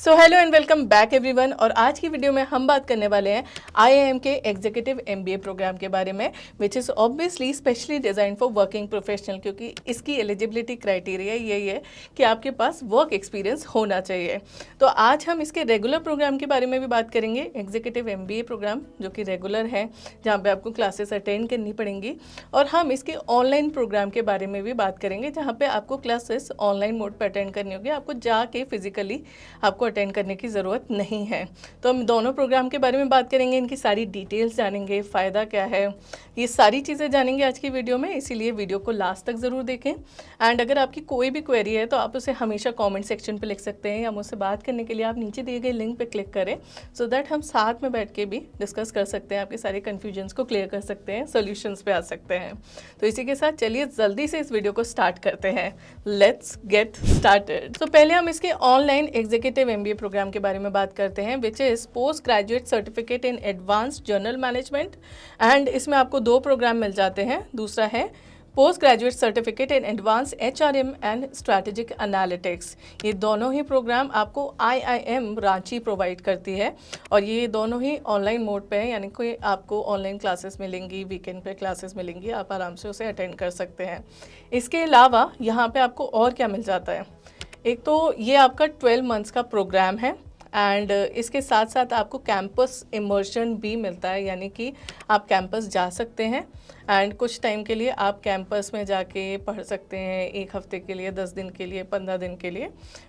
So hello and welcome back everyone. और आज की वीडियो में हम बात करने वाले हैं आईआईएम के एग्जीक्यूटिव एमबीए प्रोग्राम के बारे में, which is obviously specially design for working professional, क्योंकि इसकी एलिजिबिलिटी क्राइटेरिया यही है कि आपके पास वर्क एक्सपीरियंस होना चाहिए। तो आज हम इसके रेगुलर प्रोग्राम के बारे में भी बात करेंगे, एग्जीक्यूटिव एमबीए प्रोग्राम जो कि रेगुलर है, जहाँ पर आपको क्लासेस अटेंड करनी पड़ेंगी। और हम इसके ऑनलाइन प्रोग्राम के बारे में भी बात करेंगे, जहाँ पर आपको क्लासेस ऑनलाइन मोड पर अटेंड करनी होगी, आपको जाके फिजिकली आपको अटेंड करने की ज़रूरत नहीं है। तो हम दोनों प्रोग्राम के बारे में बात करेंगे, इनकी सारी डिटेल्स जानेंगे, फ़ायदा क्या है, ये सारी चीज़ें जानेंगे आज की वीडियो में, इसीलिए वीडियो को लास्ट तक ज़रूर देखें। एंड अगर आपकी कोई भी क्वेरी है तो आप उसे हमेशा कमेंट सेक्शन पे लिख सकते हैं, या मुझसे बात करने के लिए आप नीचे दिए गए लिंक पे क्लिक करें, सो दैट हम साथ में बैठ के भी डिस्कस कर सकते हैं, आपके सारे कन्फ्यूजन्स को क्लियर कर सकते हैं, सोल्यूशंस पे आ सकते हैं। तो इसी के साथ चलिए जल्दी से इस वीडियो को स्टार्ट करते हैं। Let's get started. तो पहले हम इसके ऑनलाइन एग्जीक्यूटिव एमबीए प्रोग्राम के बारे में बात करते हैं, which is post graduate certificate in advanced journal management. And इसमें आपको दो प्रोग्राम मिल जाते हैं। दूसरा है post graduate certificate in advance HRM and strategic analytics. ये दोनों ही प्रोग्राम आपको आईआईएम रांची प्रोवाइड करती है, और ये दोनों ही ऑनलाइन मोड पे है, यानी कि आपको ऑनलाइन क्लासेस मिलेंगी, वीकेंड पे क्लासेस मिलेंगी, आप आराम से उसे अटेंड कर सकते हैं। इसके अलावा यहाँ पे आपको और क्या मिल जाता है, एक तो ये आपका 12 मंथ्स का प्रोग्राम है, एंड इसके साथ साथ आपको कैंपस इमर्शन भी मिलता है, यानी कि आप कैंपस जा सकते हैं एंड कुछ टाइम के लिए आप कैंपस में जाके पढ़ सकते हैं, 1 हफ्ते के लिए, 10 दिन के लिए, 15 दिन के लिए,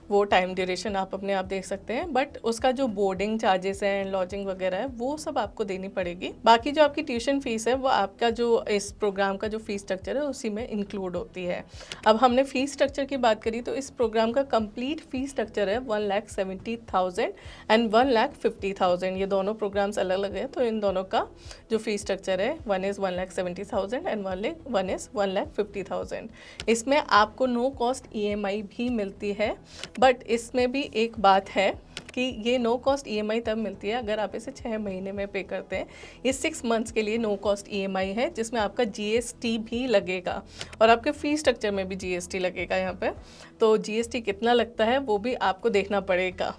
वो टाइम ड्यूरेशन आप अपने आप देख सकते हैं। बट उसका जो बोर्डिंग चार्जेस हैं, लॉजिंग वगैरह है, वो सब आपको देनी पड़ेगी। बाकी जो आपकी ट्यूशन फीस है वो आपका जो इस प्रोग्राम का जो फीस स्ट्रक्चर है उसी में इंक्लूड होती है। अब हमने फीस स्ट्रक्चर की बात करी तो इस प्रोग्राम का कंप्लीट फीस स्ट्रक्चर है 1,70,000 एंड 1,50,000। ये दोनों प्रोग्राम्स अलग अलग हैं, तो इन दोनों का जो फीस स्ट्रक्चर है, one is 1,70,000 and one is 1,50,000। इसमें आपको नो कॉस्ट ईएमआई भी मिलती है, बट इसमें भी एक बात है कि ये नो कॉस्ट ईएमआई तब मिलती है अगर आप इसे 6 महीने में पे करते हैं। ये 6 मंथ्स के लिए नो कॉस्ट ईएमआई है, जिसमें आपका जीएसटी भी लगेगा, और आपके फीस स्ट्रक्चर में भी जीएसटी लगेगा यहाँ पे। तो जीएसटी कितना लगता है वो भी आपको देखना पड़ेगा।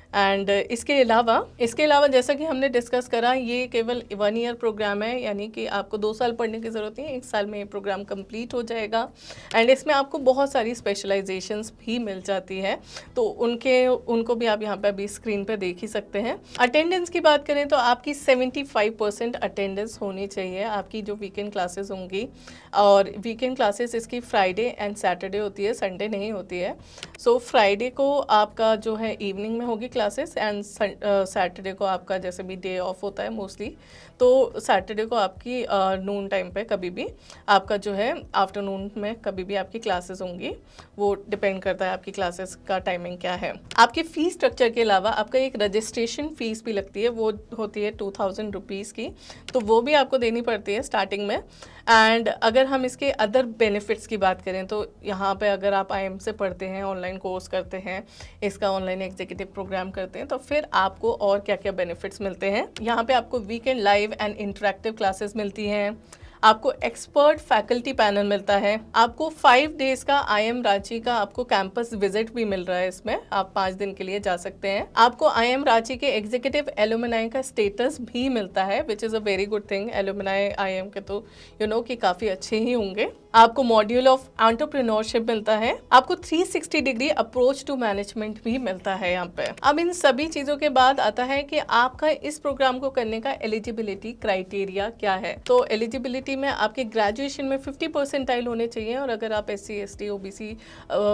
एंड इसके अलावा जैसा कि हमने डिस्कस करा, ये केवल 1 ईयर प्रोग्राम है, यानी कि आपको 2 साल पढ़ने की ज़रूरत नहीं है, 1 साल में ये प्रोग्राम कंप्लीट हो जाएगा। एंड इसमें आपको बहुत सारी स्पेशलाइजेशंस भी मिल जाती है, तो उनको भी आप यहाँ पे अभी स्क्रीन पे देख ही सकते हैं। अटेंडेंस की बात करें तो आपकी 75% अटेंडेंस होनी चाहिए आपकी जो वीकेंड क्लासेस होंगी, और वीकेंड क्लासेस इसकी फ्राइडे एंड सैटरडे होती है, संडे नहीं होती है। सो फ्राइडे को आपका जो है इवनिंग में होगी क्लासेस, एंड सैटरडे को आपका जैसे भी डे ऑफ होता है मोस्टली, तो सैटरडे को आपकी नून टाइम पे कभी भी आपका जो है आफ्टरनून में कभी भी आपकी क्लासेस होंगी, वो डिपेंड करता है आपकी क्लासेस का टाइमिंग क्या है। आपकी फ़ीस स्ट्रक्चर के अलावा आपका एक रजिस्ट्रेशन फ़ीस भी लगती है, वो होती है 2,000 रुपीज़ की, तो वो भी आपको देनी पड़ती है स्टार्टिंग में। एंड अगर हम इसके अदर बेनिफिट्स की बात करें तो यहाँ पे अगर आप आईएम से पढ़ते हैं, ऑनलाइन कोर्स करते हैं, इसका ऑनलाइन एग्जीक्यूटिव प्रोग्राम करते हैं, तो फिर आपको और क्या क्या बेनिफिट्स मिलते हैं। यहाँ पे आपको weekend live and interactive classes मिलती हैं, आपको एक्सपर्ट फैकल्टी पैनल मिलता है, आपको 5 डेज का आईएम रांची का आपको कैंपस विजिट भी मिल रहा है, इसमें आप 5 दिन के लिए जा सकते हैं। आपको आईएम रांची के एग्जीक्यूटिव एलुमनाई का स्टेटस भी मिलता है, which is a very good thing. Alumni IIM के तो कि काफ़ी अच्छे ही होंगे। आपको मॉड्यूल ऑफ एंटरप्रेन्योरशिप मिलता है, आपको 360 डिग्री अप्रोच टू मैनेजमेंट भी मिलता है यहाँ पे। अब इन सभी चीज़ों के बाद आता है कि आपका इस प्रोग्राम को करने का एलिजिबिलिटी क्राइटेरिया क्या है। तो एलिजिबिलिटी में आपके ग्रेजुएशन में 50 परसेंटाइल होने चाहिए, और अगर आप SC ST OBC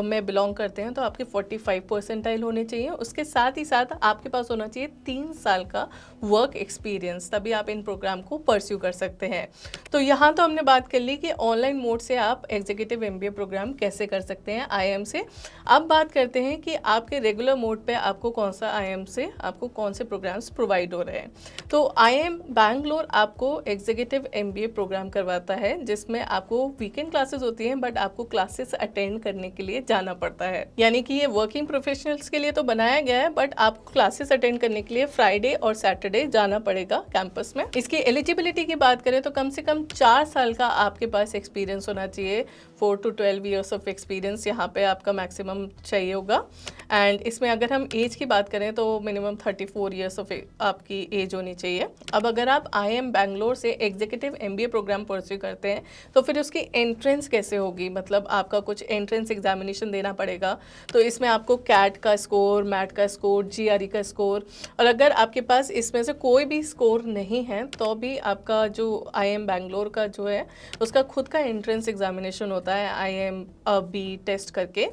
में बिलोंग करते हैं तो आपके 45 परसेंटाइल होने चाहिए। उसके साथ ही साथ आपके पास होना चाहिए 3 साल का वर्क एक्सपीरियंस, तभी आप इन प्रोग्राम को परस्यू कर सकते हैं। तो यहाँ तो हमने बात कर ली कि ऑनलाइन मोड से आप एग्जीक्यूटिव एमबीए प्रोग्राम कैसे कर सकते हैं आईएम से। अब बात करते हैं कि आपके रेगुलर मोड पे आपको कौन सा आईएम से आपको कौन से प्रोग्राम्स प्रोवाइड हो रहे हैं। तो आईएम बैंगलोर आपको एग्जीक्यूटिव एमबीए प्रोग्राम प्रोग्राम करवाता है जिसमें आपको वीकेंड क्लासेस होती हैं बट आपको क्लासेस अटेंड करने के लिए जाना पड़ता है। यानी कि ये वर्किंग प्रोफेशनल्स के लिए तो बनाया गया है बट आपको क्लासेस अटेंड करने के लिए फ्राइडे और सैटरडे जाना पड़ेगा कैंपस में। इसकी एलिजिबिलिटी की बात करें तो कम से कम 4 साल का आपके पास एक्सपीरियंस होना चाहिए। 4 to 12 ईयर्स ऑफ एक्सपीरियंस यहाँ पे आपका मैक्सिमम चाहिए होगा। एंड इसमें अगर हम एज की बात करें तो मिनिमम 34 ईयर्स ऑफ आपकी एज होनी चाहिए। अब अगर आप IIM बैंगलोर से एग्जीक्यूटिव MBA प्रोग्राम परस्यू करते हैं तो फिर उसकी एंट्रेंस कैसे होगी, मतलब आपका कुछ एंट्रेंस एग्जामिनेशन देना पड़ेगा। तो इसमें आपको कैट का स्कोर, मैट का स्कोर, GRE का स्कोर, और अगर आपके पास इसमें से कोई भी स्कोर नहीं है तो भी आपका जो IIM बैंगलोर का जो है उसका खुद का एंट्रेंस एग्जामिनेशन होता है IIMB टेस्ट करके,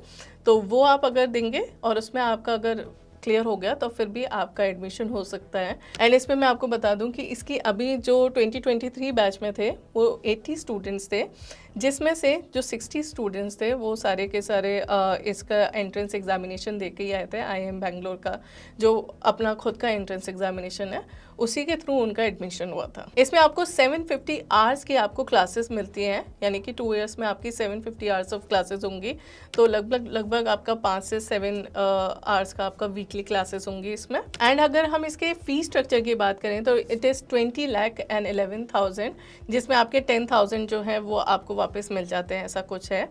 तो वो आप अगर देंगे और उसमें आपका अगर क्लियर हो गया तो फिर भी आपका एडमिशन हो सकता है। एंड इसमें मैं आपको बता दूं कि इसकी अभी जो 2023 बैच में थे वो 80 स्टूडेंट्स थे, जिसमें से जो 60 स्टूडेंट्स थे वो सारे के सारे इसका एंट्रेंस एग्जामिनेशन दे के ही आए थे। IIM बैंगलोर का जो अपना खुद का एंट्रेंस एग्जामिनेशन है उसी के थ्रू उनका एडमिशन हुआ था। इसमें आपको 750 आवर्स की आपको क्लासेस मिलती हैं, यानी कि 2 इयर्स में आपकी 750 आवर्स ऑफ क्लासेस होंगी। तो लगभग आपका 5 से 7 आवर्स का आपका वीकली क्लासेस होंगी इसमें। एंड अगर हम इसके फी स्ट्रक्चर की बात करें तो इट इज़ 20,11,000, जिसमें आपके 10,000 जो है वो आपको वापस मिल जाते हैं, ऐसा कुछ है।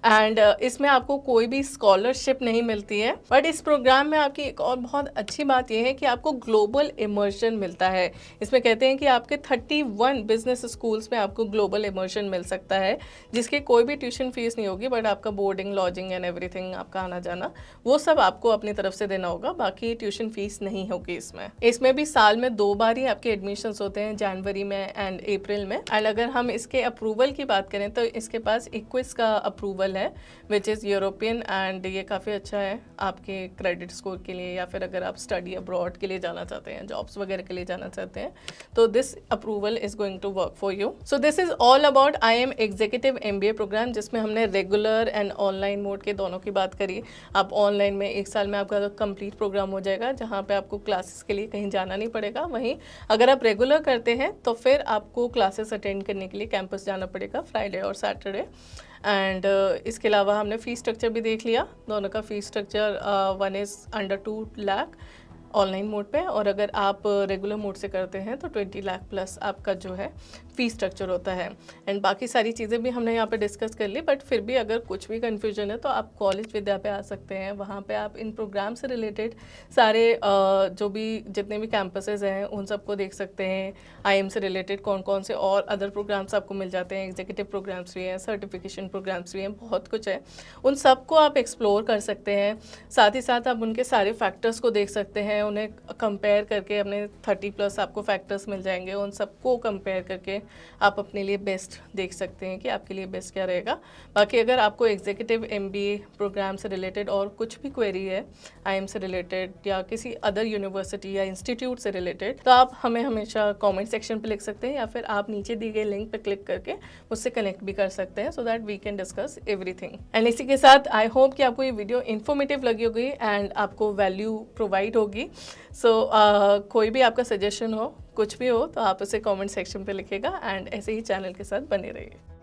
एंड इसमें आपको कोई भी स्कॉलरशिप नहीं मिलती है, बट इस प्रोग्राम में आपकी एक और बहुत अच्छी बात यह है कि आपको ग्लोबल इमर्शन मिलता है। इसमें कहते हैं कि आपके 31 बिजनेस स्कूल्स में आपको ग्लोबल इमर्शन मिल सकता है, जिसकी कोई भी ट्यूशन फीस नहीं होगी, बट आपका बोर्डिंग, लॉजिंग एंड एवरीथिंग, आपका आना जाना वो सब आपको अपनी तरफ से देना होगा, बाकी ट्यूशन फीस नहीं होगी इसमें भी साल में 2 बार ही आपके एडमिशन्स होते हैं, जनवरी में एंड अप्रैल में। एंड अगर हम इसके अप्रूवल की बात करें तो इसके पास इक्विस का अप्रूवल है विच इज़ यूरोपियन, एंड ये काफ़ी अच्छा है आपके क्रेडिट स्कोर के लिए, या फिर अगर आप स्टडी अब्रॉड के लिए जाना चाहते हैं, जॉब्स वगैरह के लिए जाना चाहते हैं, तो this approval is going to work for you. So this is all about IIM executive MBA programme, जिसमें हमने रेगुलर एंड ऑनलाइन मोड के दोनों की बात करी। आप ऑनलाइन में 1 साल में आपका कंप्लीट प्रोग्राम हो जाएगा, जहाँ पे आपको क्लासेस के लिए कहीं जाना नहीं पड़ेगा। वहीं अगर आप रेगुलर करते हैं तो फिर आपको क्लासेस अटेंड करने के लिए कैंपस जाना पड़ेगा फ्राइडे और सैटरडे। एंड इसके अलावा हमने फ़ी स्ट्रक्चर भी देख लिया। दोनों का fee structure 1 is under 2 lakh online mode पे, और अगर आप रेगुलर मोड से करते हैं तो 20 लाख प्लस आपका जो है फ़ी स्ट्रक्चर होता है। एंड बाकी सारी चीज़ें भी हमने यहाँ पे डिस्कस कर ली, बट फिर भी अगर कुछ भी कन्फ्यूजन है तो आप कॉलेज विद्या पे आ सकते हैं। वहाँ पे आप इन प्रोग्राम से रिलेटेड सारे जो भी जितने भी कैंपसेस हैं उन सबको देख सकते हैं। IIM से रिलेटेड कौन कौन से और अदर प्रोग्राम्स आपको मिल जाते हैं, एग्जीक्यूटिव प्रोग्राम्स भी हैं, सर्टिफिकेशन प्रोग्राम्स भी हैं, बहुत कुछ है। उन सबको आप एक्सप्लोर कर सकते हैं। साथ ही साथ आप उनके सारे फैक्टर्स को देख सकते हैं, उन्हें कंपेयर करके अपने 30+ आपको फैक्टर्स मिल जाएंगे। उन सबको कंपेयर करके आप अपने लिए बेस्ट देख सकते हैं कि आपके लिए बेस्ट क्या रहेगा। बाकी अगर आपको एग्जीक्यूटिव MBA प्रोग्राम से रिलेटेड और कुछ भी क्वेरी है IIM से रिलेटेड या किसी अदर यूनिवर्सिटी या इंस्टीट्यूट से रिलेटेड, तो आप हमें हमेशा कमेंट सेक्शन पे लिख सकते हैं, या फिर आप नीचे दी गई लिंक पे क्लिक करके मुझसे कनेक्ट भी कर सकते हैं, so that we can discuss everything. And इसी के साथ आई होप कि आपको ये वीडियो इन्फॉर्मेटिव लगी होगी एंड आपको वैल्यू प्रोवाइड होगी। सो कोई भी आपका सजेशन हो, कुछ भी हो, तो आप उसे कमेंट सेक्शन पे लिखिएगा एंड ऐसे ही चैनल के साथ बने रहिए।